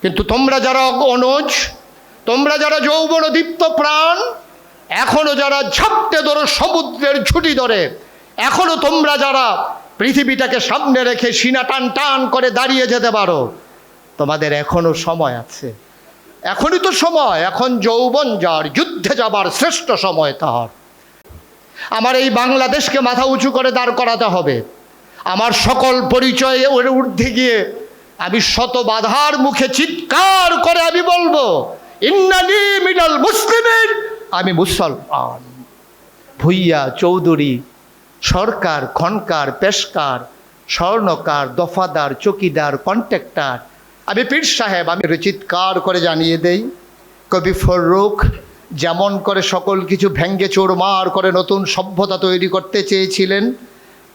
কিন্তু তোমরা যারা অনজ, তোমরা যারা যৌবনদীপ্ত প্রাণ, এখনো যারা ঝাপটে ধরো সমুদ্রের ঝুঁটি ধরে, এখনো তোমরা যারা পৃথিবীটাকে সামনে রেখে সিনা টান টান করে দাঁড়িয়ে যেতে পারো, তোমাদের এখনো সময় আছে। এখনই তো সময়, এখন যৌবন যার, যুদ্ধে যাবার শ্রেষ্ঠ সময় তার। আমার এই বাংলাদেশকে মাথা উঁচু করে দাঁড় করাতে হবে। আমার সকল পরিচয়ে ওর ঊর্ধ্বে গিয়ে আমি শত বাধার মুখে চিৎকার করে আমি বলবো, ইন্নানি মিনাল মুসলিমিন, আমি মুসলমান। ভুইয়া, চৌধুরী, সরকার, খনকার, পেশকার, স্বর্ণকার, দফাদার, চকিদার, কন্ট্রাক্টর, আমি পীর সাহেব, আমি চিৎকার করে জানিয়ে দেই, কবি ফররুখ যেমন করে সকল কিছু ভেঙ্গে চোরমার করে নতুন সভ্যতা তৈরি করতে চেয়েছিলেন,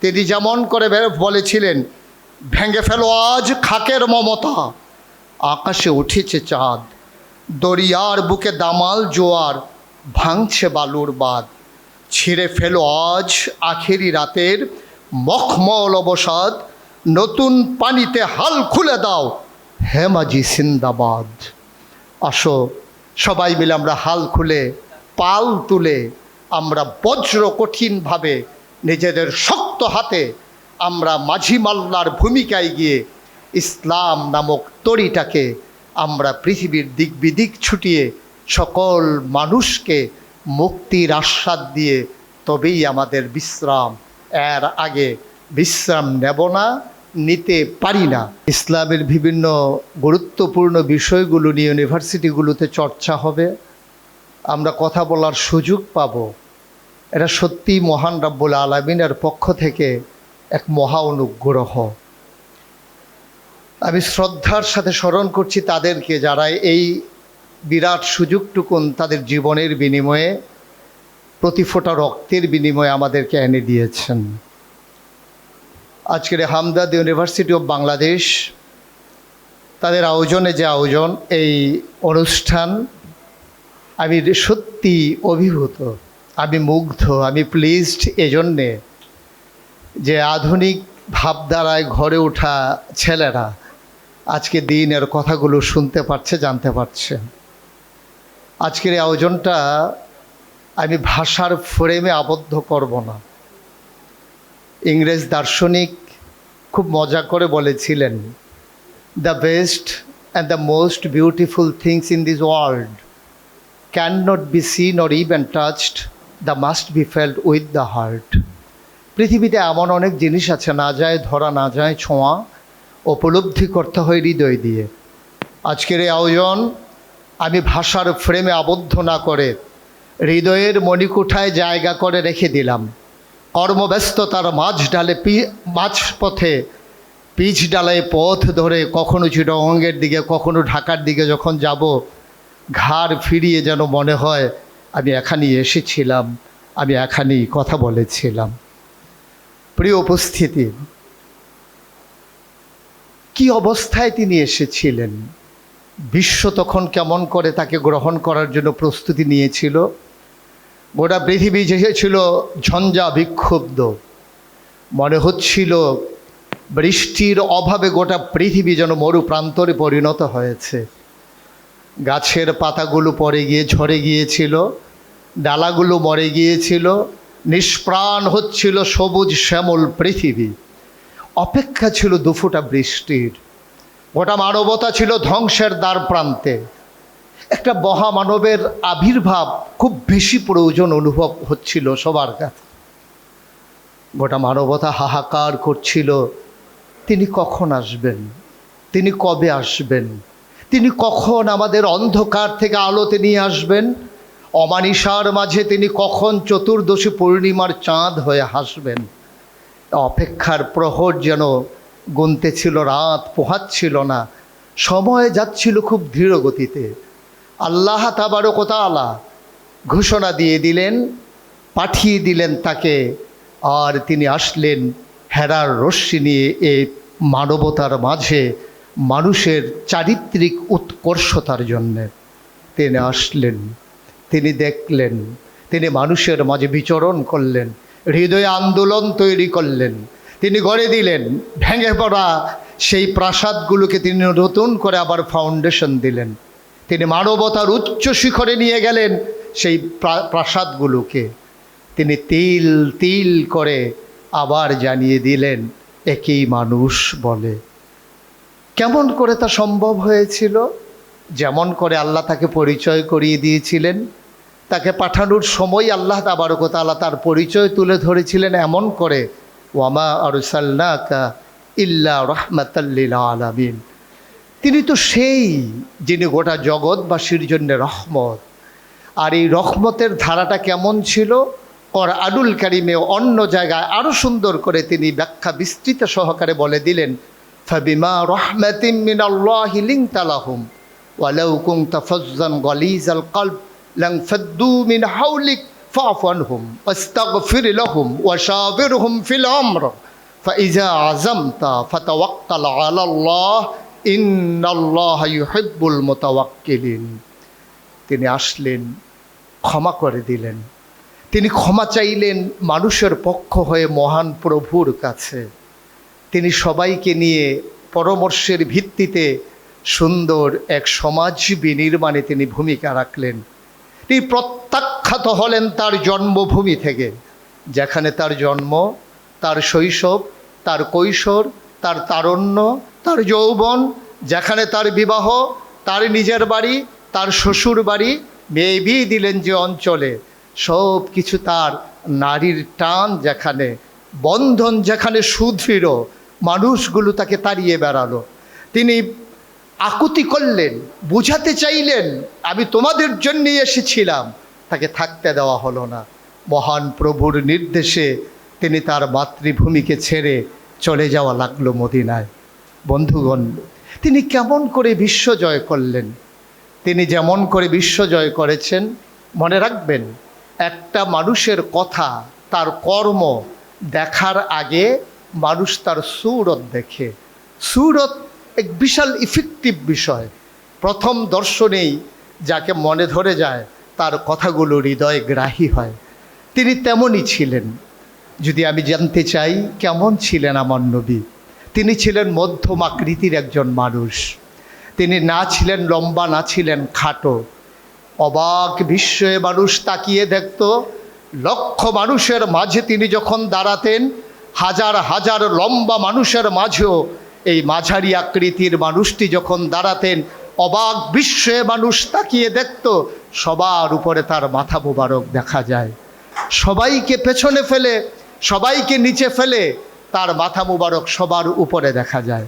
তিনি যেমন করে বলেছিলেন, ভেঙে ফেলো আজ খাকের মমতা, আকাশে উঠেছে চাঁদ, দরিয়ার বুকে দামাল জোয়ার, ভাঙছে বালুর বাঁধ, ছিঁড়ে ফেলো আজ আখেরি রাতের মখমল অবসাদ, নতুন পানিতে হাল খুলে দাও, হে মাঝি জিন্দাবাদ। আসো সবাই মিলে আমরা হাল খুলে পাল তুলে আমরা বজ্র কঠিনভাবে নিজেদের শক্ত হাতে আমরা মাঝি মাল্লার ভূমিকায় গিয়ে ইসলাম নামক তরিটাকে আমরা পৃথিবীর দিক বিদিক ছুটিয়ে সকল মানুষকে মুক্তির আস্বাদ দিয়ে তবেই আমাদের বিশ্রাম। এর আগে বিশ্রাম নেব না, নিতে পারি না। ইসলামের বিভিন্ন গুরুত্বপূর্ণ বিষয়গুলো নিয়ে ইউনিভার্সিটিগুলোতে চর্চা হবে, আমরা কথা বলার সুযোগ পাব। এটা সত্যিই মহান রব্বুল আলামিনের পক্ষ থেকে এক মহা অনুগ্রহ। আমি শ্রদ্ধার সাথে স্মরণ করছি তাদেরকে যারা এই বিরাট সুযোগটুকুন তাদের জীবনের বিনিময়ে, প্রতি ফোঁটা রক্তের বিনিময়ে আমাদেরকে এনে দিয়েছেন। আজকের হামদাদ ইউনিভার্সিটি অফ বাংলাদেশ তাদের আয়োজনে যে আয়োজন, এই অনুষ্ঠান, আমি সত্যি অভিভূত, আমি মুগ্ধ, আমি প্লিজড এজন্যে যে আধুনিক ভাবধারায় ঘরে ওঠা ছেলেরা আজকে দিনের কথাগুলো শুনতে পারছে, জানতে পারছে। আজকের এই আয়োজনটা আমি ভাষার ফ্রেমে আবদ্ধ করব না। ইংরেজ দার্শনিক খুব মজা করে বলেছিলেন, the best and the most beautiful things in this world can not be seen or even touched, the must be felt with the heart. পৃথিবীতে এমন অনেক জিনিস আছে না যায় ধরা, না যায় ছোঁয়া, উপলব্ধি করতে হয় হৃদয় দিয়ে। আজকের এই আয়োজন আমি ভাষার ফ্রেমে আবদ্ধ না করে হৃদয়ের মণিকুঠায় জায়গা করে রেখে দিলাম। কর্মব্যস্ততার মাঝপথে পিচ ডালায় পথ ধরে কখনো চিটাগংয়ের দিকে, কখনো ঢাকার দিকে যখন যাব, ঘাড় ফিরিয়ে যেন মনে হয় আমি এখানেই এসেছিলাম, আমি এখানেই কথা বলেছিলাম। প্রিয় উপস্থিতি, কি অবস্থায় তিনি এসেছিলেন, বিশ্ব তখন কেমন করে তাকে গ্রহণ করার জন্য প্রস্তুতি নিয়েছিল। গোটা পৃথিবী যে ছিল ঝঞ্ঝা বিক্ষুব্ধ, মনে হচ্ছিল বৃষ্টির অভাবে গোটা পৃথিবী যেন মরুপ্রান্তরে পরিণত হয়েছে। গাছের পাতাগুলো পড়ে গিয়ে ঝরে গিয়েছিল, ডালাগুলো মরে গিয়েছিল, নিষ্প্রাণ হচ্ছিল সবুজ শ্যামল পৃথিবী। অপেক্ষা ছিল দুফোঁটা বৃষ্টির। গোটা মানবতা ছিল ধ্বংসের দ্বার প্রান্তে। একটা মহামানবের আবির্ভাব খুব বেশি প্রয়োজন অনুভব হচ্ছিল সবার কাছে। গোটা মানবতা হাহাকার করছিল, তিনি কখন আসবেন, তিনি কবে আসবেন, তিনি কখন আমাদের অন্ধকার থেকে আলোতে নিয়ে আসবেন, অমানিসার মাঝে তিনি কখন চতুর্দশী পূর্ণিমার চাঁদ হয়ে হাসবেন। অপেক্ষার প্রহর যেন গুনতেছিল, রাত পোহাচ্ছিল না, সময় যাচ্ছিল খুব ধীর গতিতে। আল্লাহ তাবারক ওয়া তাআলা ঘোষণা দিয়ে দিলেন, পাঠিয়ে দিলেন তাকে, আর তিনি আসলেন হেরার রশ্মি নিয়ে এই মানবতার মাঝে মানুষের চারিত্রিক উৎকর্ষতার জন্যে তিনি আসলেন। তিনি দেখলেন, তিনি মানুষের মাঝে বিচরণ করলেন, হৃদয়ে আন্দোলন তৈরি করলেন, তিনি গড়ে দিলেন ভেঙে পড়া সেই প্রাসাদগুলোকে তিনি নতুন করে আবার ফাউন্ডেশন দিলেন। তিনি মানবতার উচ্চ শিখরে নিয়ে গেলেন সেই প্রাসাদগুলোকে। তিনি তিল তিল করে আবার জানিয়ে দিলেন একেই মানুষ বলে। কেমন করে তা সম্ভব হয়েছিল? যেমন করে আল্লাহ তাকে পরিচয় করিয়ে দিয়েছিলেন, তাকে পাঠানোর সময় আল্লাহ তাবারক ওয়া তাআলা তার পরিচয় তুলে ধরেছিলেন এমন করে, ওয়ামা আরসালনাকা ইল্লা রাহমাতাল লিল আলামিন। তিনি তো সেই যিনি গোটা জগৎবাসীর জন্য রহমত। আর এই রহমতের ধারাটা কেমন ছিল কুরআনুল কারীমে অন্য জায়গায় আরও সুন্দর করে তিনি ব্যাখ্যা বিস্তৃত সহকারে বলে দিলেন, ফাবিমা রাহমাতিম মিনাল্লাহি লিনতা লাহুম ওয়ালাউ কুনতা ফাজ্জান গালিজাল কলব লানফাদ্দু মিন হাওলিক ফাআফু আনহুম ওয়াস্তাগফির লাহুম ওয়াশাবিরহুম ফিল আমর ফাইজা আযামতা ফাতাওয়াক্কাল আলাল্লাহ ইন্নাল্লাহা ইউহিব্বুল মুতাওয়াক্কিলিন। তিনি আসলেন, ক্ষমা করে দিলেন। তিনি ক্ষমা চাইলেন মানুষের পক্ষ হয়ে মহান প্রভুর কাছে। তিনি সবাইকে নিয়ে পরামর্শের ভিত্তিতে সুন্দর এক সমাজ বিনির্মাণে তিনি ভূমিকা রাখলেন। তিনি প্রত্যাখ্যাত হলেন তার জন্মভূমি থেকে, যেখানে তার জন্ম, তার শৈশব, তার কৈশোর, তার তারুণ্য, তার যৌবন, যেখানে তার বিবাহ, তার নিজের বাড়ি, তার শ্বশুর বাড়ি, মেয়ে বিয়ে দিলেন যে অঞ্চলে, সব কিছু তার নারীর টান যেখানে, বন্ধন যেখানে সুদৃঢ়, মানুষগুলো তাকে তাড়িয়ে বেড়ালো। তিনি আকুতি করলেন, বুঝাতে চাইলেন আমি তোমাদের জন্যই এসেছিলাম, তাকে থাকতে দেওয়া হলো না। মহান প্রভুর নির্দেশে তিনি তার মাতৃভূমিকে ছেড়ে চলে যাওয়া লাগলো মদিনায়। বন্ধুগণ, তিনি কেমন করে বিশ্ব জয় করলেন? তিনি যেমন করে বিশ্ব জয় করেছেন, মনে রাখবেন একটা মানুষের কথা, তার কর্ম দেখার আগে মানুষ তার সুরত দেখে। সুরত এক বিশাল ইফেক্টিভ বিষয়। প্রথম দর্শনেই যাকে মনে ধরে যায় তার কথাগুলো হৃদয় গ্রাহী হয়। তিনি তেমনই ছিলেন। যদি আমি জানতে চাই কেমন ছিলেন আমার নবী, তিনি ছিলেন মধ্যম আকৃতির একজন মানুষ। তিনি না ছিলেন লম্বা, না ছিলেন খাটো। অবাক বিস্ময়ে মানুষ তাকিয়ে দেখত। লক্ষ মানুষের মাঝে তিনি যখন দাঁড়াতেন, হাজার হাজার লম্বা মানুষের মাঝেও এই মাঝারি আকৃতির মানুষটি যখন দাঁড়াতেন, অবাক বিস্ময়ে মানুষ তাকিয়ে দেখত। সবার উপরে তার মাথা মোবারক দেখা যায়। সবাইকে পেছনে ফেলে, সবাইকে নিচে ফেলে তার মাথা মোবারক সবার উপরে দেখা যায়।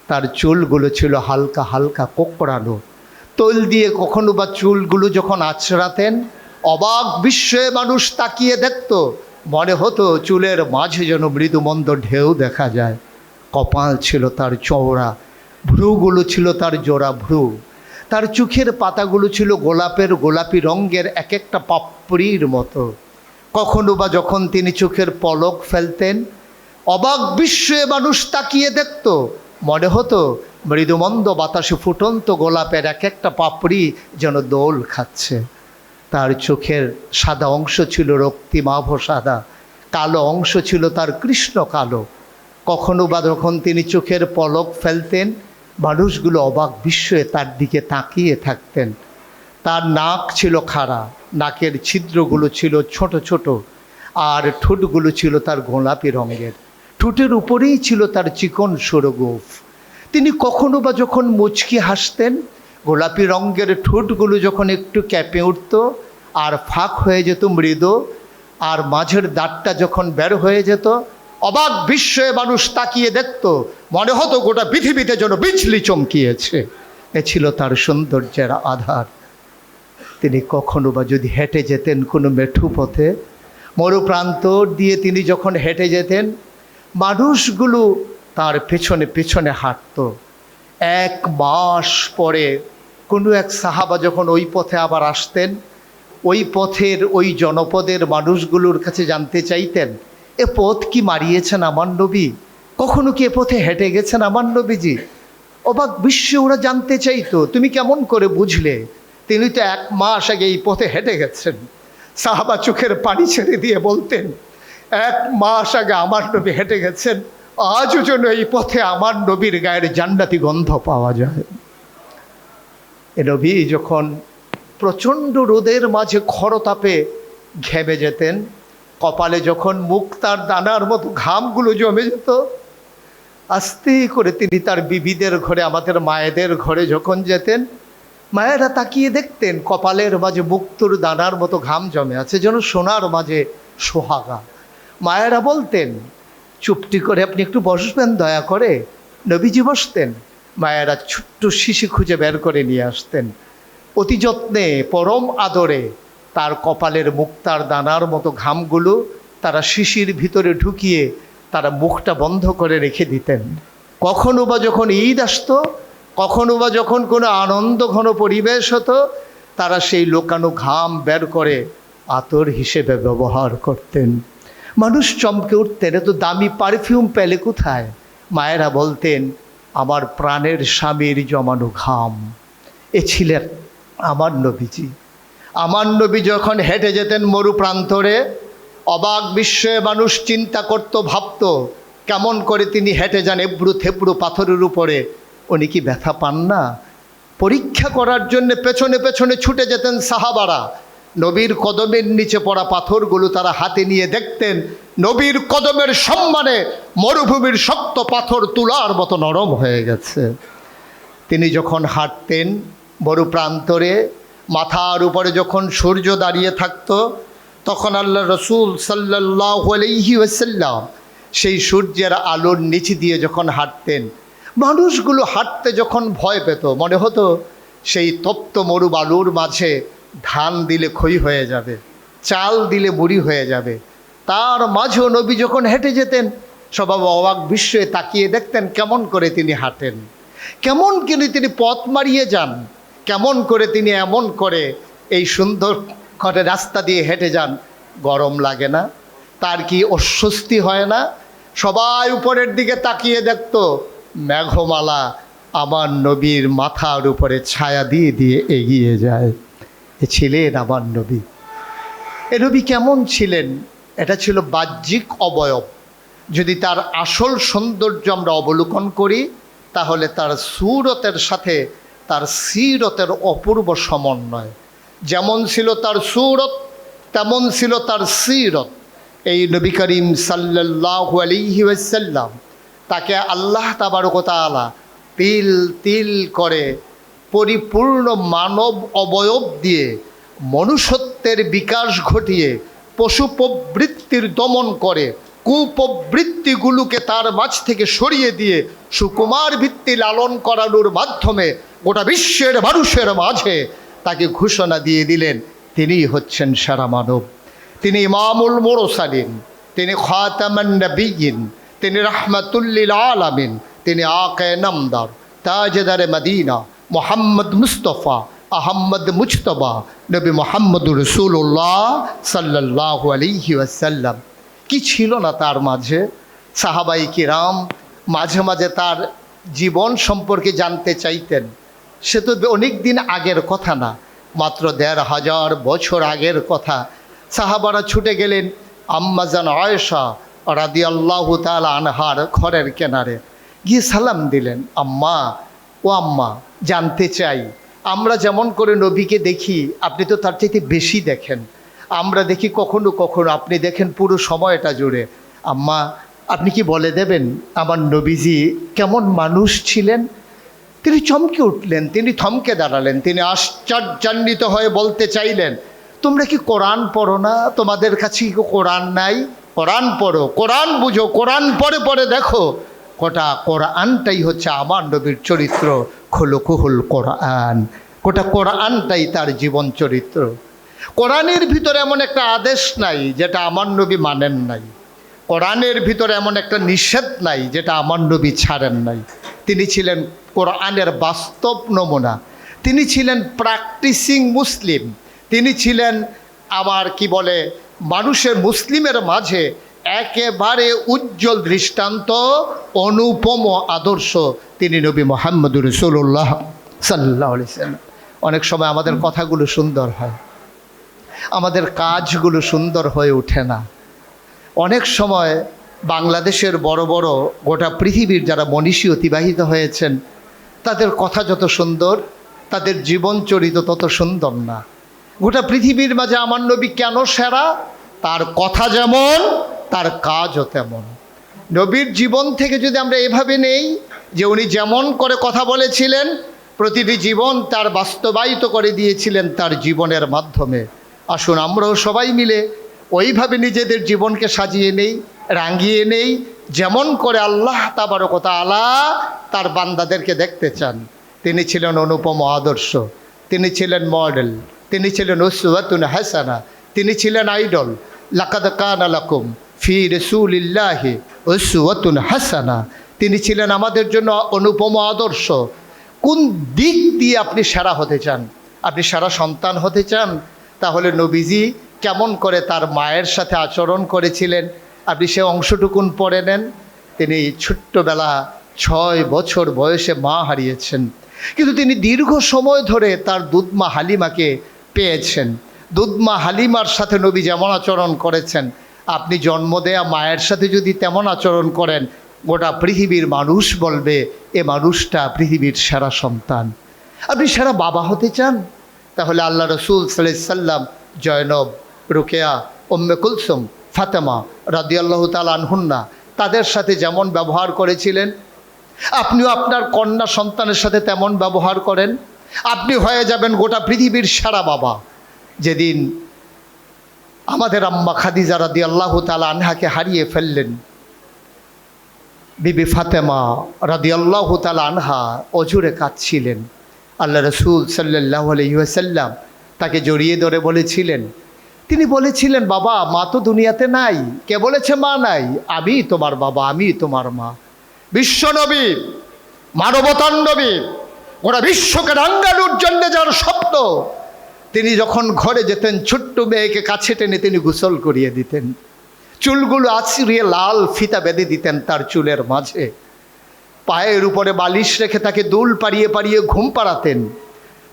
তার চুলগুলো ছিল হালকা হালকা কোঁকড়ানো। তৈল দিয়ে কখনো বা চুলগুলো যখন আঁচড়াতেন, অবাক বিস্ময়ে মানুষ তাকিয়ে দেখত। মনে হতো চুলের মাঝে যেন মৃদুমন্দ ঢেউ দেখা যায়। কপাল ছিল তার চওড়া, ভ্রুগুলো ছিল তার জোড়া ভ্রু। তার চোখের পাতাগুলো ছিল গোলাপি রঙের এক একটা পাপড়ির মতো। কখনো বা যখন তিনি চোখের পলক ফেলতেন, অবাক বিস্ময়ে মানুষ তাকিয়ে দেখত। মনে হতো মৃদুমন্দ বাতাসে ফুটন্ত গোলাপের এক একটা পাপড়ি যেন দোল খাচ্ছে। তার চোখের সাদা অংশ ছিল রক্তিমাভ সাদা, কালো অংশ ছিল তার কৃষ্ণ কালো। কখনো বা যখন তিনি চোখের পলক ফেলতেন, মানুষগুলো অবাক বিস্ময়ে তার দিকে তাকিয়ে থাকতেন। তার নাক ছিল খাড়া, নাকের ছিদ্রগুলো ছিল ছোট ছোট, আর ঠোঁটগুলো ছিল তার গোলাপি রঙের। ঠোঁটের উপরেই ছিল তার চিকন সরগোফ। তিনি কখনো বা যখন মুচকি হাসতেন, গোলাপি রঙের ঠোঁটগুলো যখন একটু ক্যাঁপে উঠত আর ফাঁক হয়ে যেত মৃদু, আর মাঝের দাঁতটা যখন বের হয়ে যেত, অবাক বিস্ময়ে মানুষ তাকিয়ে দেখত। মনে হতো গোটা পৃথিবীতে যেন বিজলি চমকিয়েছে। এ ছিল তার সৌন্দর্যের আধার। তিনি কখনো বা যদি হেঁটে যেতেন কোনো মেঠু পথে, মরুপ্রান্তর দিয়ে তিনি যখন হেঁটে যেতেন, মানুষগুলো তার পেছনে পেছনে হাঁটত। এক মাস পরে কোনো এক সাহাবা যখন ওই পথে আবার আসতেন, ওই পথের ওই জনপদের মানুষগুলোর কাছে জানতে চাইতেন, এ পথ কি মারিয়েছেন আমার নবী? কখনো কি এ পথে হেঁটে গেছেন আমার নবীজি? অবাক বিশ্বে ওরা জানতে চাইতো, তুমি কেমন করে বুঝলে? তিনি তো 1 মাস আগে এই পথে হেঁটে গেছেন। সাহাবা চোখের পানি ছেড়ে দিয়ে বলতেন, 1 মাস আগে আমার নবী হেঁটে গেছেন, আজও যেন এই পথে আমার নবীর গায়ের জান্নাতি গন্ধ পাওয়া যায়। এ নবী যখন প্রচণ্ড রোদের মাঝে খরতাপে ঘেমে যেতেন, কপালে যখন মুক্তার দানার মতো ঘামগুলো জমে যেত, আস্তে করে তিনি তার বিবিদের ঘরে, আমাদের মায়েদের ঘরে যখন যেতেন, মায়েরা তাকিয়ে দেখতেন কপালের মাঝে মুক্তোর দানার মতো ঘাম জমে আছে, যেন সোনার মাঝে সোহাগা। মায়েরা বলতেন, চুপটি করে আপনি একটু বসবেন দয়া করে। নবীজি বসতেন, মায়েরা ছোট্ট শিশি খুঁজে বের করে নিয়ে আসতেন, অতি যত্নে পরম আদরে তার কপালের মুক্তার দানার মতো ঘামগুলো তারা শিশির ভিতরে ঢুকিয়ে তারা মুখটা বন্ধ করে রেখে দিতেন। কখনো বা যখন ঈদ আসতো, কখনো বা যখন কোনো আনন্দ ঘন পরিবেশ হতো, তারা সেই লোকানো ঘাম বের করে আতর হিসেবে ব্যবহার করতেন। মানুষ চমকে উঠতেন, এত দামি পারফিউম পেলে কোথায়? মায়েরা বলতেন, আমার প্রাণের স্বামীর জমানো ঘাম। এ ছিলেন আমার নবীজি। আমার নবী যখন হেঁটে যেতেন মরু প্রান্তরে, অবাক বিস্ময়ে মানুষ চিন্তা করত, ভাবত কেমন করে তিনি হেঁটে যান এবড়ো থেবড়ো পাথরের উপরে, উনি কি ব্যথা পান না? পরীক্ষা করার জন্য পেছনে পেছনে ছুটে যেতেন সাহাবারা। নবীর কদমের নিচে পড়া পাথরগুলো তারা হাতে নিয়ে দেখতেন নবীর কদমের সম্মানে মরুভূমির শক্ত পাথর তুলার মতো নরম হয়ে গেছে। তিনি যখন হাঁটতেন মরু প্রান্তরে, মাথার উপরে যখন সূর্য দাঁড়িয়ে থাকত, তখন আল্লাহ রসুল সাল্লাল্লাহু আলাইহি ওয়াসাল্লাম সেই সূর্যের আলোর নিচে দিয়ে যখন হাঁটতেন, মানুষগুলো হাঁটতে যখন ভয় পেত, মনে হতো সেই তপ্ত মরু বালুর মাঝে ধান দিলে ক্ষয় হয়ে যাবে, চাল দিলে বুড়ি হয়ে যাবে। তার মাঝেও নবী যখন হেঁটে যেতেন, সবাই অবাক বিস্ময়ে তাকিয়ে দেখতেন কেমন করে তিনি হাঁটেন, কেমন করে তিনি পথ মারিয়ে যান, কেমন করে তিনি এমন করে এই সুন্দর করে রাস্তা দিয়ে হেঁটে যান। গরম লাগে না? তার কি অস্বস্তি হয় না? সবাই উপরের দিকে তাকিয়ে দেখত, মেঘমালা আমার নবীর মাথার উপরে ছায়া দিয়ে দিয়ে এগিয়ে যায়। এ ছিলেন আমার নবী। এ নবী কেমন ছিলেন? এটা ছিল বাহ্যিক অবয়ব। যদি তার আসল সৌন্দর্য আমরা অবলোকন করি, তাহলে তার সুরতের সাথে তার সিরতের অপূর্ব সমন্বয়। যেমন ছিল তার সুরত, তেমন ছিল তার সিরত। এই নবী করিম সাল্লাল্লাহু আলাইহি ওয়াসাল্লাম, তাকে আল্লাহ তাবারক ওয়া তাআলা তিল তিল করে পরিপূর্ণ মানব অবয়ব দিয়ে মনুষ্যত্বের বিকাশ ঘটিয়ে পশু প্রবৃত্তির দমন করে কুপ্রবৃত্তিগুলোকে তার মাঝ থেকে সরিয়ে দিয়ে সুকুমার ভিত্তি লালন করানোর মাধ্যমে গোটা বিশ্বের মানুষের মাঝে তাকে ঘোষণা দিয়ে দিলেন, তিনিই হচ্ছেন সেরা মানব। তিনি ইমামুল মুরসালিন, তিনি খাতামান নবিয়্যিন, তিনি রাহমাতুল লিল আলামিন, তিনি আকে নামদার, তাজদারে মদিনা, মোহাম্মদ মুস্তফা আহম্মদ মুজতবা, নবী মোহাম্মদুর রাসূলুল্লাহ সাল্লাল্লাহু আলাইহি ওয়াসাল্লাম। কি ছিল না তার মাঝে? সাহাবাই কিরাম মাঝে মাঝে তার জীবন সম্পর্কে জানতে চাইতেন। সে তো অনেক দিন আগের কথা না, মাত্র ১৫০০ বছর আগের কথা। সাহাবারা ছুটে গেলেন আম্মাজান আয়েশা রাদিয়াল্লাহু তাআলা আনহার ঘরের কিনারে, গিয়ে সালাম দিলেন, আম্মা, ও আম্মা, জানতে চাই, আমরা যেমন করে নবীকে দেখি, আপনি তো তার চাইতে বেশি দেখেন। আমরা দেখি কখনো কখনো, আপনি দেখেন পুরো সময়টা জুড়ে। আম্মা, আপনি কি বলে দেবেন আমার নবীজি কেমন মানুষ ছিলেন? তিনি চমকে উঠলেন, তিনি থমকে দাঁড়ালেন, তিনি আশ্চর্যান্বিত হয়ে বলতে চাইলেন, তোমরা কি কোরআন পড়ো না? তোমাদের কাছে কি কোরআন নাই? কোরআন পড়ো, কোরআন বুঝো, কোরআন পড়ে পড়ে দেখো, গোটা কোরআনটাই হচ্ছে আমার নবীর চরিত্র, খুলুকুহুল কোরআন। গোটা কোরআনটাই তার জীবন চরিত্র। কোরআনের ভিতরে এমন একটা আদেশ নাই যেটা আমার নবী মানেন নাই। কোরআনের ভিতরে এমন একটা নিষেধ নাই যেটা আমার নবী ছাড়েন নাই। তিনি ছিলেন কোরআনের বাস্তব নমুনা। তিনি ছিলেন প্র্যাকটিসিং মুসলিম। তিনি ছিলেন আমার কি বলে মানুষের মুসলিমের মাঝে একেবারে উজ্জ্বল দৃষ্টান্ত, অনুপম আদর্শ। তিনি নবী মুহাম্মদুর রাসূলুল্লাহ সাল্লাল্লাহু আলাইহি ওয়াসাল্লাম। অনেক সময় আমাদের কথাগুলো সুন্দর হয়, আমাদের কাজগুলো সুন্দর হয়ে ওঠে না। অনেক সময় বাংলাদেশের বড় বড় গোটা পৃথিবীর যারা মনীষী অতিবাহিত হয়েছেন তাদের কথা যত সুন্দর, তাদের জীবন চরিত তত সুন্দর না। গোটা পৃথিবীর মাঝে আমার নবী কেন সেরা? তার কথা যেমন, তার কাজও তেমন। নবীর জীবন থেকে যদি আমরা এভাবে নেই যে উনি যেমন করে কথা বলেছিলেন, প্রতিটি জীবন তার বাস্তবায়িত করে দিয়েছিলেন তার জীবনের মাধ্যমে। আসুন আমরাও সবাই মিলে ওইভাবে নিজেদের জীবনকে সাজিয়ে নেই, রাঙিয়ে নেই, যেমন করে আল্লাহ তাবারক ওয়া তাআলা তার বান্দাদেরকে দেখতে চান। তিনি ছিলেন অনুপম আদর্শ, তিনি ছিলেন মডেল, তিনি ছিলেন উসওয়াতুন হাসানা, তিনি ছিলেন আইডল। লাকাদ কানা লাকুম ফি রাসূলিল্লাহি উসওয়াতুন হাসানা, তিনি ছিলেন আমাদের জন্য অনুপম আদর্শ। কোন দিক দিয়ে আপনি সেরা হতে চান? আপনি সেরা সন্তান হতে চান? তাহলে নবীজি কেমন করে তার মায়ের সাথে আচরণ করেছিলেন আপনি সে অংশটুকুন পড়ে নেন। তিনি ছোট্টবেলা 6 বছর বয়সে মা হারিয়েছেন, কিন্তু তিনি দীর্ঘ সময় ধরে তার দুধমা হালিমাকে পেয়েছেন। দুধমা হালিমার সাথে নবী যেমন আচরণ করেছেন, আপনি জন্ম দেয়া মায়ের সাথে যদি তেমন আচরণ করেন, গোটা পৃথিবীর মানুষ বলবে এ মানুষটা পৃথিবীর সেরা সন্তান। আপনি সেরা বাবা হতে চান? তাহলে আল্লাহ রসুল সাল্লাল্লাহু আলাইহি সাল্লাম জয়নব, রুকেয়া, উম্মে কুলসুম, ফাতেমা রাদিয়াল্লাহু তাআলা আনহুন্না তাদের সাথে যেমন ব্যবহার করেছিলেন, আপনিও আপনার কন্যা সন্তানের সাথে তেমন ব্যবহার করেন। আপনি হয়ে যাবেন গোটা পৃথিবীর সেরা বাবা। যেদিন আমাদের আম্মা খাদিজা রাদিয়াল্লাহু তাআলা আনহাকে হারিয়ে ফেললেন, বিবি ফাতেমা রাদিয়াল্লাহু তাআলা আনহা অঝুরে কাঁদছিলেন। আল্লাহ রসুল সাল্লাল্লাহু আলাইহি ওয়াসাল্লাম তাকে জড়িয়ে ধরে বলেছিলেন, তিনি বলেছিলেন, বাবা মা তো দুনিয়াতে নাই। কে বলেছে মা নাই? আমি তোমার বাবা, আমি তোমার মা। বিশ্বনবী, মানবতার নবী, ওরা বিশ্বকে রাঙ্গানোর জন্য যার স্বপ্ন, তিনি যখন ঘরে যেতেন ছোট্ট মেয়েকে কাছে টেনে তিনি গোসল করিয়ে দিতেন, চুলগুলো আঁচড়িয়ে লাল ফিতা বেঁধে দিতেন তার চুলের মাঝে, পায়ের উপরে বালিশ রেখে তাকে দুল পাড়িয়ে পাড়িয়ে ঘুম পাড়াতেন।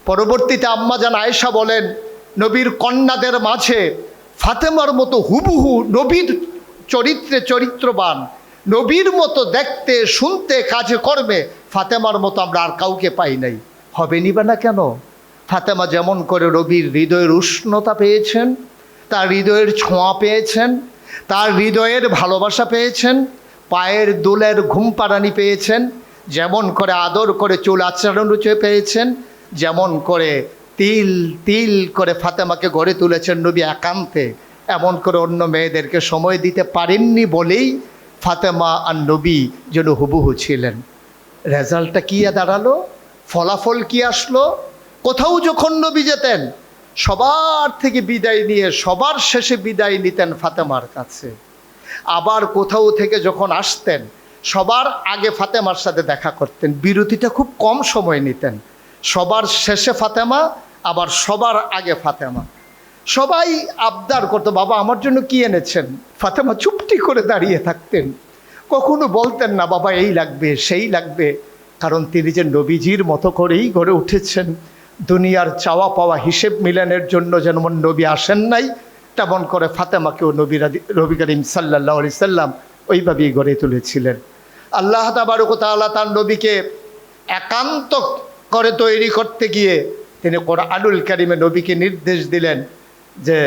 পরবর্তীতে আম্মাজান আয়েশা বলেন, নবীর কন্যাদের মাঝে ফাতেমার মতো হুবহু নবীর চরিত্রে চরিত্রবান, নবীর মতো দেখতে শুনতে কাজে কর্মে ফাতেমার মতো আমরা আর কাউকে পাই নাই। হবে নিবে না কেন? ফাতেমা যেমন করে নবীর হৃদয়ের উষ্ণতা পেয়েছেন, তার হৃদয়ের ছোঁয়া পেয়েছেন, তার হৃদয়ের ভালোবাসা পেয়েছেন, পায়ের দুলের ঘুম পাড়ানি পেয়েছেন, যেমন করে আদর করে চুল আচরণ পেয়েছেন, যেমন করে তিল তিল করে ফাতেমাকে গড়ে তুলেছেন নবী একান্তে, এমন করে অন্য মেয়েদেরকে সময় দিতে পারেননি বলেই ফাতেমা আর নবী যেন হুবহু ছিলেন। রেজাল্টটা কী দাঁড়ালো? ফলাফল কি আসলো? কোথাও যখন নবী যেতেন সবার থেকে বিদায় নিয়ে সবার শেষে বিদায় নিতেন ফাতেমার কাছে। আবার কোথাও থেকে যখন আসতেন সবার আগে ফাতেমার সাথে দেখা করতেন, বিরতিটা খুব কম সময় নিতেন। সবার শেষে ফাতেমা, আবার সবার আগে ফাতেমা। সবাই আবদার করতো, বাবা আমার জন্য কি এনেছেন? ফাতেমা চুপটি করে দাঁড়িয়ে থাকতেন, কখনো বলতেন না বাবা এই লাগবে সেই লাগবে, কারণ তিনি যে নবীজির মতো করেই গড়ে উঠেছেন। দুনিয়ার চাওয়া পাওয়া হিসেব মিলানের জন্য যেমন নবী আসেন নাই, তেমন করে ফাতেমাকেও নবী করিম সাল্লাল্লাহু আলাইহি সাল্লাম ওইভাবেই গড়ে তুলেছিলেন। আল্লাহ তাবারক ওয়া তাআলা তার নবীকে একান্ত করে তৈরি করতে গিয়ে তিনি কোরআনুল কারীমে নবীকে নির্দেশ দিলেন যে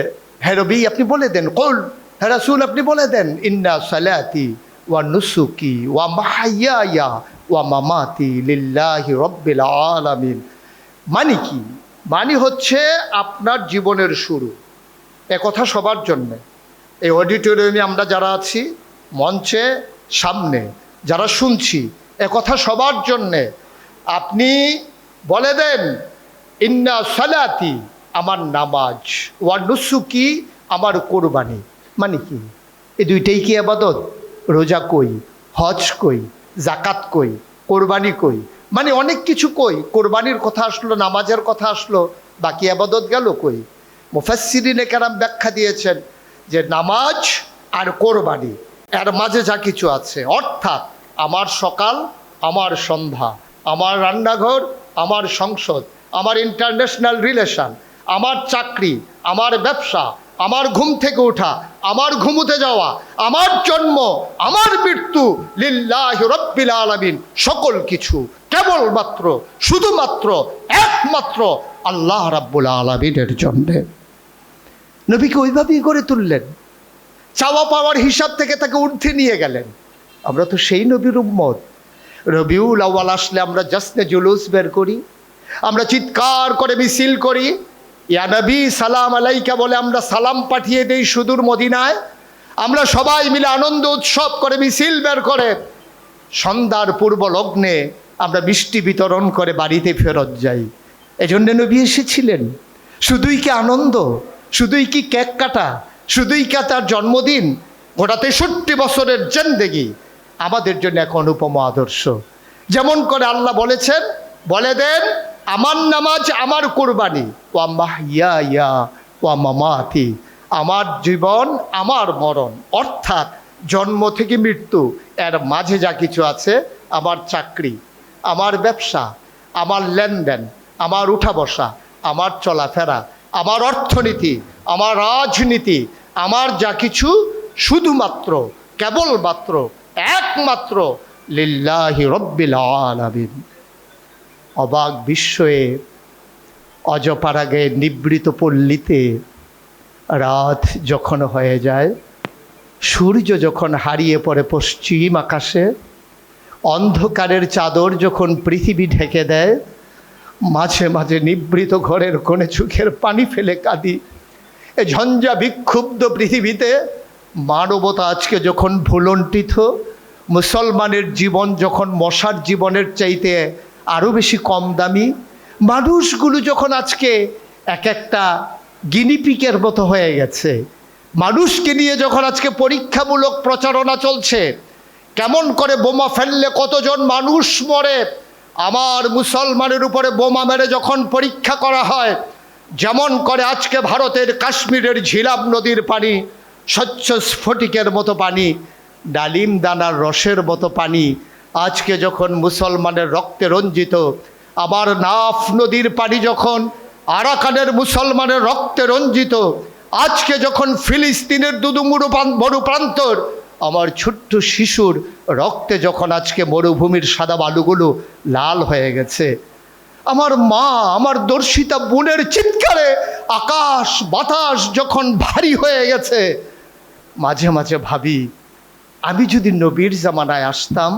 হে নবী আপনি বলে দেন, কুল হে রাসূল আপনি বলে দেন, ইন্না সালাতি ওয়া নুসুকি ওয়া মাহইয়ায়া ওয়া মামাতি লিল্লাহি রাব্বিল আলামিন। মানে কি? মানে হচ্ছে আপনার জীবনের শুরু। এ কথা সবার জন্য, এই অডিটোরিয়ামে আমরা যারা আছি, মঞ্চে সামনে যারা শুনছি, এ কথা সবার জন্যে। আপনি বলে দেন ইন্না সালাতি আমার নামাজ, ওয়া নুসুকি আমার কোরবানি। মানে কি? এই দুইটাই কি ইবাদত? রোজা কই, হজ কই, জাকাত কই, কোরবানি কই, মানে অনেক কিছু কই। কোরবানির কথা আসলো, নামাজের কথা আসলো, বাকি ইবাদত গেল কই? মুফাসসিরিনে কেরাম ব্যাখ্যা দিয়েছেন যে নামাজ আর কোরবানি এর মাঝে যা কিছু আছে, অর্থাৎ আমার সকাল, আমার সন্ধ্যা, আমার রান্নাঘর, আমার সংসদ, আমার ইন্টারন্যাশনাল রিলেশন, আমার চাকরি, আমার ব্যবসা, আমার ঘুম থেকে ওঠা, আমার ঘুমোতে যাওয়া, আমার জন্ম, আমার মৃত্যু, লিল্লাহি রাব্বিল আলামিন, সকল কিছু কেবলমাত্র শুধুমাত্র একমাত্র আল্লাহ রাব্বুল আলামিনের জন্যে। নবীকে ওইভাবেই করে তুললেন, চাওয়া পাওয়ার হিসাব থেকে তাকে ঊর্ধ্বে নিয়ে গেলেন। আমরা তো সেই নবীর উম্মত। রবিউল আউয়াল আসলে আমরা জাসনে জুলুস বের করি, আমরা চিৎকার করে মিছিল করি, ইয়া নবী সালাম আলাইকা বলে আমরা সালাম পাঠিয়ে দেই সুদূর মদিনায়। আমরা সবাই মিলে আনন্দ উৎসব করে মিছিল বের করে সন্ধ্যার পূর্ব লগ্নে আমরা মিষ্টি বিতরণ করে বাড়িতে ফেরত যাই। এজন্য নবী এসেছিলেন। শুধুই কি আনন্দ, শুধুই কি কেক কাটা, শুধুই কি তার জন্মদিন? গোটা 63 বছরের জিন্দেগি আমাদের জন্য এক অনুপম আদর্শ। যেমন করে আল্লাহ বলেছেন, বলে দেন আমার নামাজ আমার কুরবানি, ওয়া মাহইয়া ওয়া মামাতি, আমার জীবন আমার মরণ, অর্থাৎ জন্ম থেকে মৃত্যু এর মাঝে যা কিছু আছে, আমার চাকরি, আমার ব্যবসা, আমার লেনদেন, আমার উঠা বসা, আমার চলাফেরা, আমার অর্থনীতি, আমার রাজনীতি, আমার যা কিছু শুধুমাত্র কেবলমাত্র একমাত্র লিল্লাহি রাব্বিল আলামিন। অবাক বিস্ময়ে অজপাড়াগে নিবৃত পল্লীতে রাত যখন হয়ে যায়, সূর্য যখন হারিয়ে পড়ে পশ্চিম আকাশে, অন্ধকারের চাদর যখন পৃথিবী ঢেকে দেয়, মাঝে মাঝে নিবৃত ঘরের কোণে চোখের পানি ফেলে কাঁদি। এ ঝঞ্ঝা বিক্ষুব্ধ পৃথিবীতে মানবতা আজকে যখন ভুলণ্ঠিত, মুসলমানের জীবন যখন মশার জীবনের চাইতে আরও বেশি কম দামি, মানুষগুলো যখন আজকে এক একটা গিনিপিকের মতো হয়ে গেছে, মানুষকে নিয়ে যখন আজকে পরীক্ষামূলক প্রচারণা চলছে, কেমন করে বোমা ফেললে কতজন মানুষ মরে, আমার মুসলমানের উপরে বোমা মেরে যখন পরীক্ষা করা হয়, যেমন করে আজকে ভারতের কাশ্মীরের ঝিলাম নদীর পানি স্বচ্ছ স্ফটিকের মতো পানি, ডালিম দানার রসের মতো পানি আজকে যখন মুসলমানের রক্তে রঞ্জিত, আমার নাফ নদীর পানি যখন আরাকানের মুসলমানের রক্তে রঞ্জিত, আজকে যখন ফিলিস্তিনের মরু প্রান্তর আমার ছোট্ট শিশুর রক্তে যখন আজকে মরুভূমির সাদা বালুগুলো লাল হয়ে গেছে, আমার মা আমার দর্শিতা বোনের চিৎকারে আকাশ বাতাস যখন ভারী হয়ে গেছে, মাঝে মাঝে ভাবি আমি যদি নবীর জামানায় আসতাম,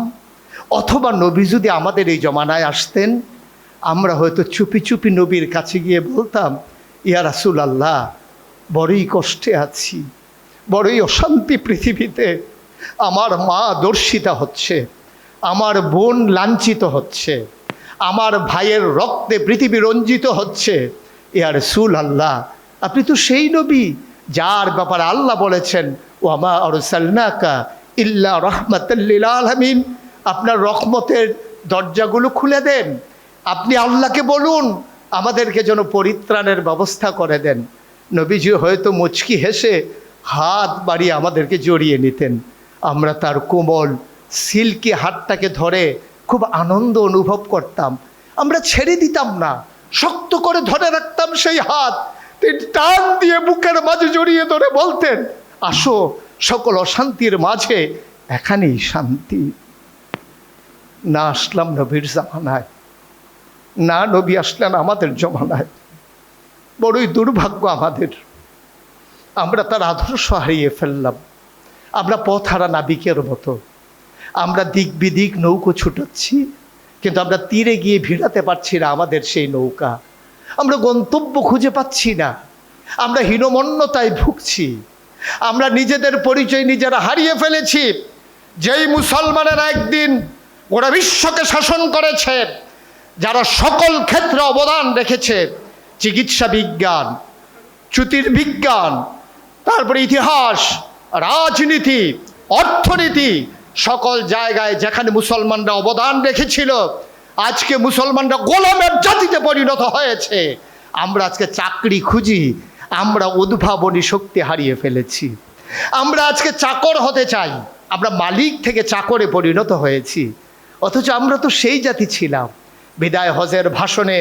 অথবা নবী যদি আমাদের এই জমানায় আসতেন, আমরা হয়তো চুপি চুপি নবীর কাছে গিয়ে বলতাম, ইয়া রাসূলুল্লাহ বড়ই কষ্টে আছি, বড়ই অশান্তি পৃথিবীতে, আমার মা দর্শিতা হচ্ছে, আমার বোন লাঞ্ছিত হচ্ছে, আমার ভাইয়ের রক্তে পৃথিবী রঞ্জিত হচ্ছে। ইয়া রাসূলুল্লাহ আপনি তো সেই নবী যার ব্যাপারে আল্লাহ বলেছেন ওয়ামা আরসালনাকা ইল্লা রাহমাতাল লিল আলামিন, আপনার রহমতের দরজাগুলো খুলে দেন, আপনি আল্লাহকে বলুন আমাদেরকে যেন পরিত্রাণের ব্যবস্থা করে দেন। নবীজি হয়তো মুচকি হেসে হাত বাড়িয়ে আমাদেরকে জড়িয়ে নিতেন, আমরা তার কোমল সিল্কি হাতটাকে ধরে খুব আনন্দ অনুভব করতাম, আমরা ছেড়ে দিতাম না, শক্ত করে ধরে রাখতাম সেই হাত, তিনি টান দিয়ে বুকের মাঝে জড়িয়ে ধরে বলতেন, আসো সকল অশান্তির মাঝে এখানেই শান্তি। না আসলাম নবীর জামানায়, না নবী আসলেন আমাদের জমানায়, বড়ই দুর্ভাগ্য আমাদের, আমরা তার আদর্শ হারিয়ে ফেললাম। আমরা পথহারা নাবিকের মতো, আমরা দিক বিদিক নৌকো ছুটাচ্ছি, কিন্তু আমরা তীরে গিয়ে ভিড়াতে পারছি না আমাদের সেই নৌকা, আমরা গন্তব্য খুঁজে পাচ্ছি না, আমরা হীনমন্যতায় ভুগছি, আমরা নিজেদের পরিচয় নিজেরা হারিয়ে ফেলেছি। যেই মুসলমানেরা একদিন গোটা বিশ্বকে শাসন করেছে, যারা সকল ক্ষেত্রে অবদান রেখেছে, চিকিৎসা বিজ্ঞান, জ্যোতির্বিজ্ঞান, তারপরে ইতিহাস, রাজনীতি, অর্থনীতি, সকল জায়গায় যেখানে মুসলমানরা অবদান রেখেছিল, আজকে মুসলমানরা গোলামের জাতিতে পরিণত হয়েছে। আমরা আজকে চাকরি খুঁজি, আমরা উদ্ভাবনী শক্তি হারিয়ে ফেলেছি, আমরা আজকে চাকর হতে চাই, আমরা মালিক থেকে চাকরে পরিণত হয়েছি, অথচ আমরা তো সেই জাতি ছিলাম। বিদায় হজের ভাষণে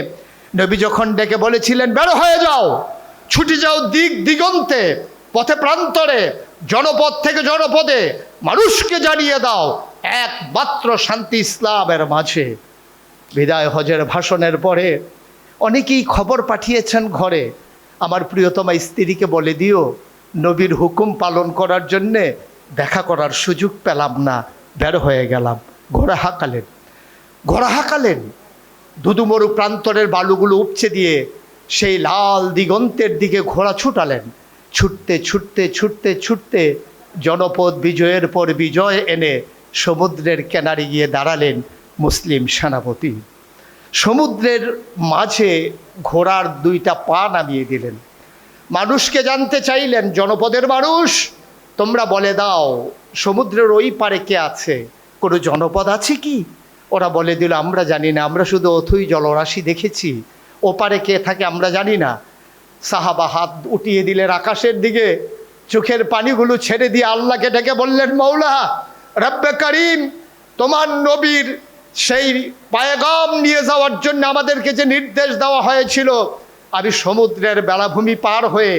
নবী যখন ডেকে বলেছিলেন বের হয়ে যাও, ছুটে যাও দিক দিগন্তে, পথে প্রান্তরে, জনপদ থেকে জনপদে, মানুষকে জানিয়ে দাও একমাত্র শান্তি ইসলামের মাঝে। বিদায় হজের ভাষণের পরে অনেকেই খবর পাঠিয়েছেন ঘরে, আমার প্রিয়তমা স্ত্রীকে বলে দিও নবীর হুকুম পালন করার জন্যে দেখা করার সুযোগ পেলাম না, বের হয়ে গেলাম। ঘোড়া হাঁকালেন, ধুধুমরু প্রান্তরের বালুগুলো উপচে দিয়ে সেই লাল দিগন্তের দিকে ঘোড়া ছুটালেন। ছুটতে ছুটতে ছুটতে ছুটতে জনপদ বিজয়ের পর বিজয় এনে সমুদ্রের কিনারে গিয়ে দাঁড়ালেন মুসলিম সেনাপতি। সমুদ্রের মাঝে ঘোড়ার দুইটা পা নামিয়ে দিলেন। মানুষকে জানতে চাইলেন, জনপদের মানুষ তোমরা বলে দাও সমুদ্রের ওই পারে কে আছে, কোনো জনপদ আছে কি? ওরা বলে দিল আমরা জানি না, আমরা শুধু অথই জলরাশি দেখেছি, ওপারে কে থাকে আমরা জানি না। সাহাবা হাত উঠিয়ে দিলেন আকাশের দিকে, চোখের পানিগুলো ছেড়ে দিয়ে আল্লাহকে ডেকে বললেন, মৌলা রব্বে করিম, তোমার নবীর সেই পায়গাম নিয়ে যাওয়ার জন্য আমাদেরকে যে নির্দেশ দেওয়া হয়েছিল, আমি সমুদ্রের বেলাভূমি পার হয়ে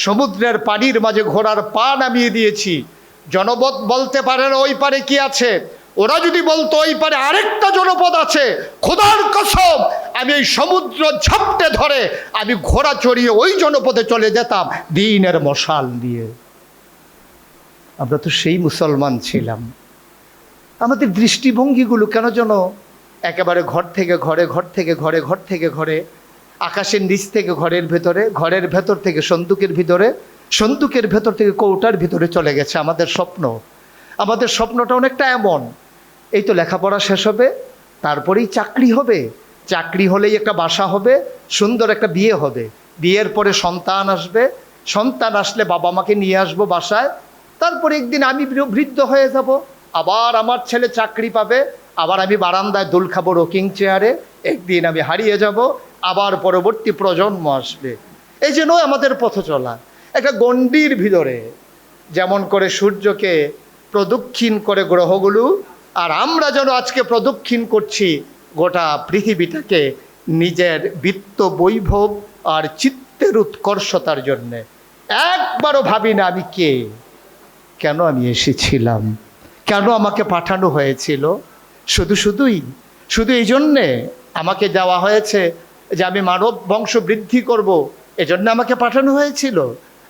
সমুদ্রের পানির মাঝে ঘোড়ার পা নামিয়ে দিয়েছি। জনপদ বলতে পারেন ওই পারে কি আছে, ওরা যদি বলতো ওই পারে আরেকটা জনপদ আছে, খোদার কসম আমি এই সমুদ্র ঝাপটে ধরে আমি ঘোড়া চড়িয়ে ওই জনপদে চলে যেতাম দ্বীনের মশাল দিয়ে। আমরা তো সেই মুসলমান ছিলাম। আমাদের দৃষ্টিভঙ্গিগুলো কেন যেন একেবারে ঘর থেকে ঘরে, ঘর থেকে ঘরে, ঘর থেকে ঘরে, আকাশের নিচ থেকে ঘরের ভেতরে, ঘরের ভেতর থেকে সন্দুকের ভিতরে, সন্দুকের ভেতর থেকে কৌটার ভিতরে চলে গেছে আমাদের স্বপ্ন। আমাদের স্বপ্নটা অনেকটা এমন, এই তো লেখাপড়া শেষ হবে, তারপরেই চাকরি হবে, চাকরি হলেই একটা বাসা হবে, সুন্দর একটা বিয়ে হবে, বিয়ের পরে সন্তান আসবে, সন্তান আসলে বাবা মাকে নিয়ে আসবো বাসায়, তারপরে একদিন আমি বৃদ্ধ হয়ে যাব, আবার আমার ছেলে চাকরি পাবে, আবার আমি বারান্দায় দোল খাবো রকিং চেয়ারে, একদিন আমি হারিয়ে যাব, আবার পরবর্তী প্রজন্ম আসবে। এই জন্য আমাদের পথ চলা একটা গণ্ডির ভিতরে, যেমন করে সূর্যকে প্রদক্ষিণ করে গ্রহগুলো, আর আমরা যেন আজকে প্রদক্ষিণ করছি গোটা পৃথিবীটাকে নিজের বিত্ত বৈভব আর চিত্তের উৎকর্ষতার জন্যে। একবারও ভাবি না আমি কে, কেন আমি এসেছিলাম, কেন আমাকে পাঠানো হয়েছিল। শুধু এই জন্যে আমাকে দেওয়া হয়েছে যে আমি মানব বংশ বৃদ্ধি করব, এজন্য আমাকে পাঠানো হয়েছিল।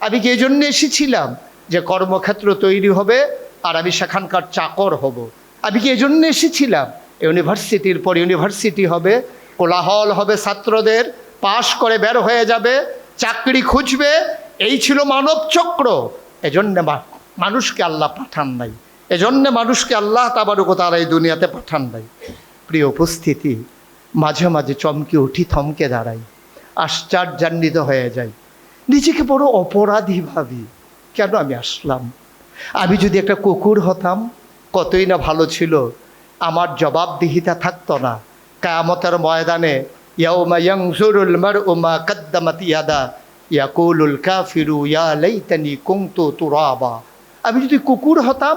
আমি কি এই জন্য এসেছিলাম যে কর্মক্ষেত্র তৈরি হবে আর আমি সেখানকার চাকর হব? আমি কি এই জন্য এসেছিলাম ইউনিভার্সিটির পর ইউনিভার্সিটি হবে, কোলাহল হবে, ছাত্রদের পাশ করে বের হয়ে যাবে, চাকরি খুঁজবে, এই ছিল মানব চক্র। এজন্য মানুষকে আল্লাহ পাঠান নাই, এজন্য মানুষকে আল্লাহ তাবারক ওয়া তাআলা এই দুনিয়াতে পাঠান নাই। প্রিয় উপস্থিতি, মাঝে মাঝে চমকে উঠি, থমকে দাঁড়াই, আশ্চর্যান্বিত হয়ে যাই, নিজেকে বড় অপরাধী ভাবি, কেন আমি আসলাম? আমি যদি একটা কুকুর হতাম কতই না ভালো ছিল, আমার জবাবদিহিতা থাকতো না কিয়ামতের ময়দানে। ইয়াউমা ইয়ানজুরুল মারউ মা কদ্দামাত ইয়াদা ইয়াকুলুল কাফিরু ইয়া লাইতানি কুনতু তুরাবা। আমি যদি কুকুর হতাম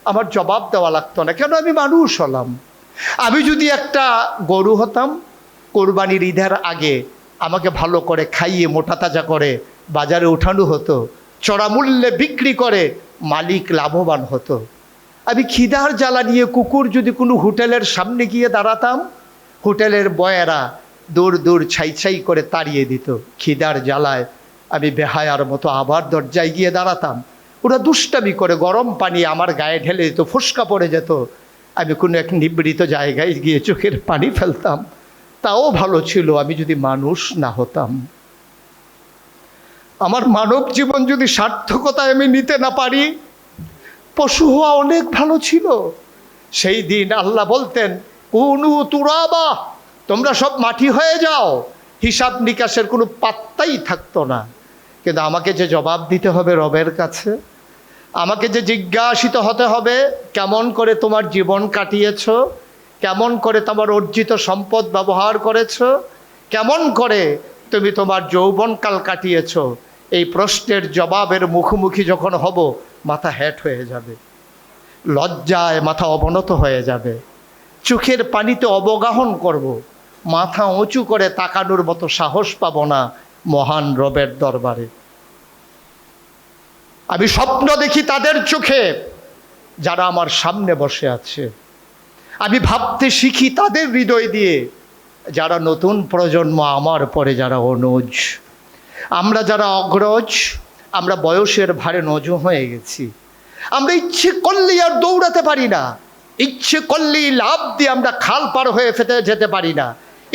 আমার জবাব দেওয়া লাগতো না, কেন আমি মানুষ হলাম? আমি যদি একটা গরু হতাম, কোরবানির ঈদের আগে আমাকে ভালো করে খাইয়ে মোটা তাজা করে বাজারে উঠানো হতো, চড়া মূল্যে বিক্রি করে মালিক লাভবান হতো। আমি খিদার জ্বালা নিয়ে কুকুর যদি কোনো হোটেলের সামনে গিয়ে দাঁড়াতাম, হোটেলের বয়েরা দূর দূর ছাই ছাই করে তাড়িয়ে দিত। খিদার জ্বালায় আমি বেহায়ার মতো আবার দরজায় গিয়ে দাঁড়াতাম, ওরা দুষ্টামি করে গরম পানি আমার গায়ে ঢেলে দিত, ফোসকা পড়ে যেত। আমি কোনো এক নিবৃত জায়গায় গিয়ে চোখের পানি ফেলতাম, তাও ভালো ছিল আমি যদি মানুষ না হতাম। আমার মানব জীবন যদি সার্থকতায় আমি নিতে না পারি, পশু হওয়া অনেক ভালো ছিল। সেই দিন আল্লাহ বলতেন কুনু তুরাবা, তোমরা সব মাটি হয়ে যাও, হিসাব নিকাশের কোনো পাত্তাই থাকতো না। কিন্তু আমাকে যে জবাব দিতে হবে রবের কাছে, আমাকে যে জিজ্ঞাসিত হতে হবে কেমন করে তোমার জীবন কাটিয়েছ, কেমন করে তোমার অর্জিত সম্পদ ব্যবহার করেছ, কেমন করে তুমি তোমার যৌবনকাল কাটিয়েছ, এই প্রশ্নের জবাবের মুখোমুখি যখন হব মাথা হ্যাট হয়ে যাবে, লজ্জায় মাথা অবনত হয়ে যাবে, চোখের পানিতে অবগাহন করব, মাথা উঁচু করে তাকানোর মতো সাহস পাবো না, মহান রবের দরবারে। আমি স্বপ্ন দেখি তাদের চোখে যারা আমার সামনে বসে আছে। আমি ভাবতে শিখি তাদের হৃদয় দিয়ে যারা নতুন প্রজন্ম, আমার পরে যারা অনুজ। আমরা যারা অগ্রজ, আমরা বয়সের ভারে নজ হয়ে গেছি। আমরা ইচ্ছে করলেই আর দৌড়াতে পারি না, ইচ্ছে করলেই লাফ দিয়ে আমরা খাল পার হয়ে যেতে পারি না,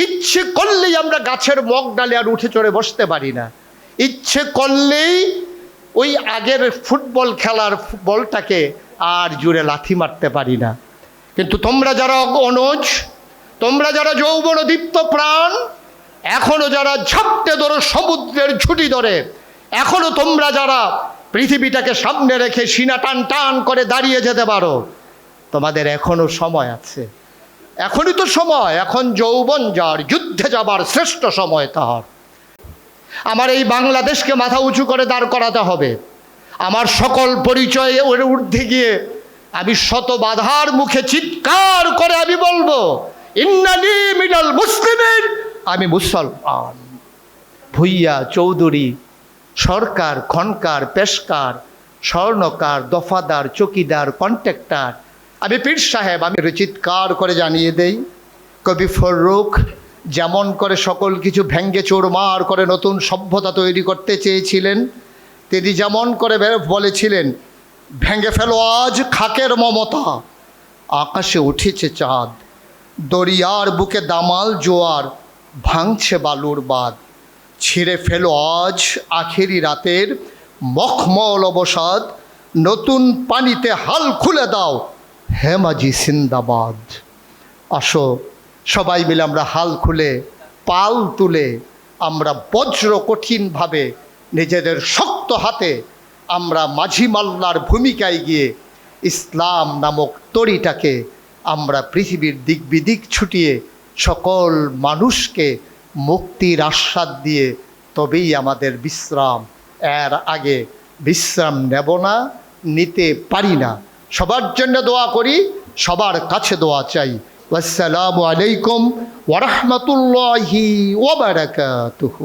ইচ্ছে করলেই আমরা গাছের মগ ডালে আর উঠে চড়ে বসতে পারি না, ইচ্ছে করলেই ওই আগের ফুটবল খেলার বলটাকে আর জুড়ে লাথি মারতে পারি না। কিন্তু তোমরা যারা অনুজ, তোমরা যারা যৌবন দীপ্ত প্রাণ, এখনো যারা ঝাপটে ধরো সমুদ্রের ঝুঁটি ধরে, এখনো তোমরা যারা পৃথিবীটাকে সামনে রেখে সিনা টান টান করে দাঁড়িয়ে যেতে পারো, তোমাদের এখনো সময় আছে। এখনই তো সময়, এখন যৌবন যার, যুদ্ধে যাবার শ্রেষ্ঠ সময় তার। আমার এই বাংলাদেশকে মাথা উঁচু করে দাঁড় করাতে হবে। আমার সকল পরিচয়ে ওর ঊর্ধ্বে গিয়ে আমি শত বাধার মুখে চিৎকার করে আমি বলবো, ইন্নানি মিনাল মুসলিমিন, আমি মুসলমান। ভুইয়া, চৌধুরী, সরকার, খনকার, পেশকার, স্বর্ণকার, দফাদার, চকিদার, কন্ট্রাক্টর, আমি পীর সাহেব, আমি চিৎকার করে জানিয়ে দেই, কবি ফররুখ যেমন করে সকল কিছু ভেঙ্গে চোরমার করে নতুন সভ্যতা তৈরি করতে চেয়েছিলেন, তিনি যেমন করে বলেছিলেন, ভেঙে ফেলো আজ খাকের মমতা, আকাশে উঠেছে চাঁদ, দরিয়ার বুকে দামাল জোয়ার, ভাঙছে বালুর বাঁধ, ছিঁড়ে ফেলো আজ আখেরি রাতের মখমল অবসাদ, নতুন পানিতে হাল খুলে দাও, হে মাঝি জিন্দাবাদ। আসো সবাই মিলে আমরা হাল খুলে পাল তুলে আমরা বজ্র কঠিনভাবে নিজেদের শক্ত হাতে আমরা মাঝি মাল্লার ভূমিকায় গিয়ে ইসলাম নামক তরিটাকে আমরা পৃথিবীর দিক বিদিক ছুটিয়ে সকল মানুষকে মুক্তির আস্বাদ দিয়ে তবেই আমাদের বিশ্রাম। এর আগে বিশ্রাম নেব না, নিতে পারি না। সবার জন্য দোয়া করি, সবার কাছে দোয়া চাই। আসসালামু আলাইকুম ওয়া রাহমাতুল্লাহি ওয়া বারাকাতুহু।